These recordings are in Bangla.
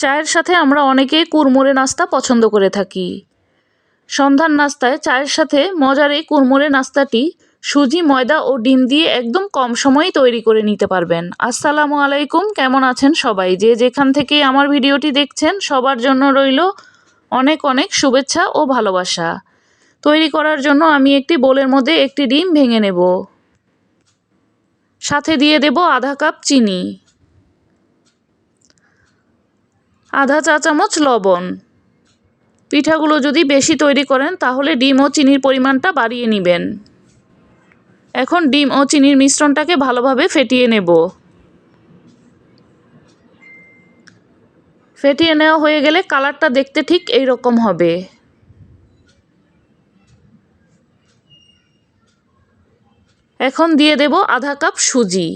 চায়ের সাথে আমরা অনেকেই কুড়মুড়ে নাস্তা পছন্দ করে থাকি। সন্ধ্যার নাস্তায় চায়ের সাথে মজার এই কুড়মুড়ে নাস্তাটি সুজি, ময়দা ও ডিম দিয়ে একদম কম সময়ে তৈরি করে নিতে পারবেন। আসসালামু আলাইকুম, কেমন আছেন সবাই? যে যেখান থেকে আমার ভিডিওটি দেখছেন সবার জন্য রইল অনেক অনেক শুভেচ্ছা ও ভালোবাসা। তৈরি করার জন্য আমি একটি বোলের মধ্যে একটি ডিম ভেঙে নেব। সাথে দিয়ে দেব আধা কাপ চিনি, আধা চা চামচ লবণ। পিঠাগুলো যদি বেশি তৈরি করেন তাহলে ডিম ও চিনির পরিমাণটা বাড়িয়ে নেবেন। এখন ডিম ও চিনির মিশ্রণটাকে ভালোভাবে ফেটিয়ে নেব। ফেটিয়ে নেওয়া হয়ে গেলে কালারটা দেখতে ঠিক এই রকম হবে। এখন দিয়ে দেব আধা কাপ সুজি,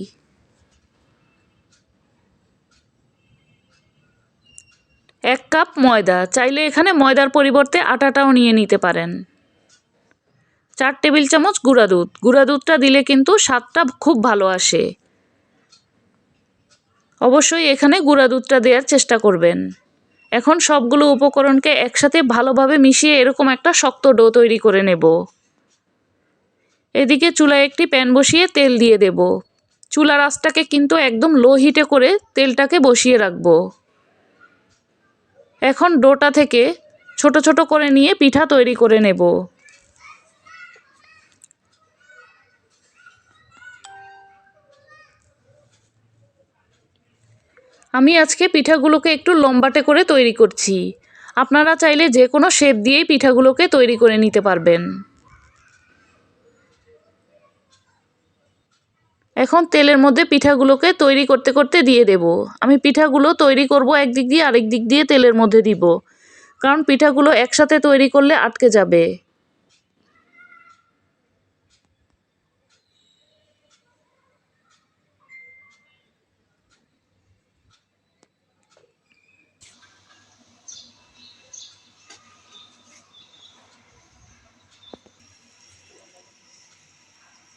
এক কাপ ময়দা, চাইলে এখানে ময়দার পরিবর্তে আটাটাও নিয়ে নিতে পারেন। 4 টেবিল চামচ গুঁড়া দুধ, গুঁড়া দুধটা দিলে কিন্তু স্বাদটা খুব ভালো আসে। অবশ্যই এখানে গুঁড়া দুধটা দেওয়ার চেষ্টা করবেন। এখন সবগুলো উপকরণকে একসাথে ভালোভাবে মিশিয়ে এরকম একটা শক্ত ডো তৈরি করে নেব। এদিকে চুলায় একটি প্যান বসিয়ে তেল দিয়ে দেব। চুলার আঁচটাকে কিন্তু একদম লো হিটে করে তেলটাকে বসিয়ে রাখবো। এখন ডোটা থেকে ছোট ছোট করে নিয়ে পিঠা তৈরি করে নেব। আমি আজকে পিঠাগুলোকে একটু লম্বাটে করে তৈরি করছি। আপনারা চাইলে যে কোনো শেপ দিয়েই পিঠাগুলোকে তৈরি করে নিতে পারবেন। এখন তেলের মধ্যে পিঠাগুলোকে তৈরি করতে করতে দিয়ে দেব। আমি পিঠাগুলো তৈরি করব একদিক দিয়ে আরেক দিক দিয়ে তেলের মধ্যে দিব, কারণ পিঠাগুলো একসাথে তৈরি করলে আটকে যাবে।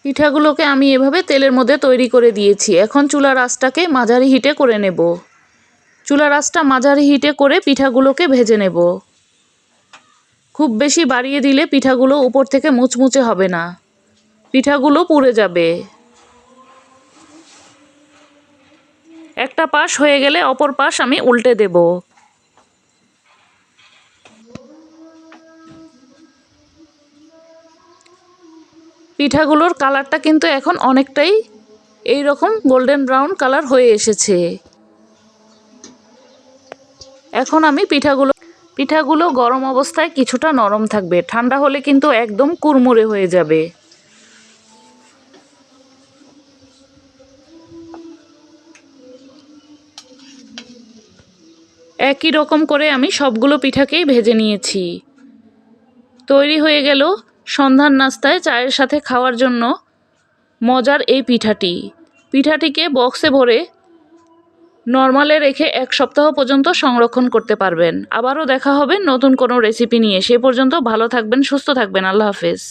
পিঠাগুলোকে আমি এভাবে তেলের মধ্যে তৈরি করে দিয়েছি। এখন চুলার আঁচটাকে মাঝারি হিটে করে নেব। চুলার আঁচটা মাঝারি হিটে করে পিঠাগুলোকে ভেজে নেব। খুব বেশি বাড়িয়ে দিলে পিঠাগুলো উপর থেকে মুচমুচে হবে না, পিঠাগুলো পুড়ে যাবে। একটা পাশ হয়ে গেলে অপর পাশ আমি উল্টে দেব। পিঠাগুলোর কালারটা কিন্তু এখন অনেকটাই এই রকম গোল্ডেন ব্রাউন কালার হয়ে এসেছে। এখন আমি পিঠাগুলো গরম অবস্থায় কিছুটা নরম থাকবে, ঠান্ডা হলে কিন্তু একদম কুড়মুড়ে হয়ে যাবে। একই রকম করে আমি সবগুলো পিঠাকেই ভেজে নিয়েছি। তৈরি হয়ে গেল সন্ধ্যার নাস্তায় চায়ের সাথে খাওয়ার জন্য মজার এই পিঠাটিকে বক্সে ভরে নরমালে রেখে 1 সপ্তাহ পর্যন্ত সংরক্ষণ করতে পারবেন। আবারও দেখা হবে নতুন কোনো রেসিপি নিয়ে। সে পর্যন্ত ভালো থাকবেন, সুস্থ থাকবেন। আল্লাহ হাফেজ।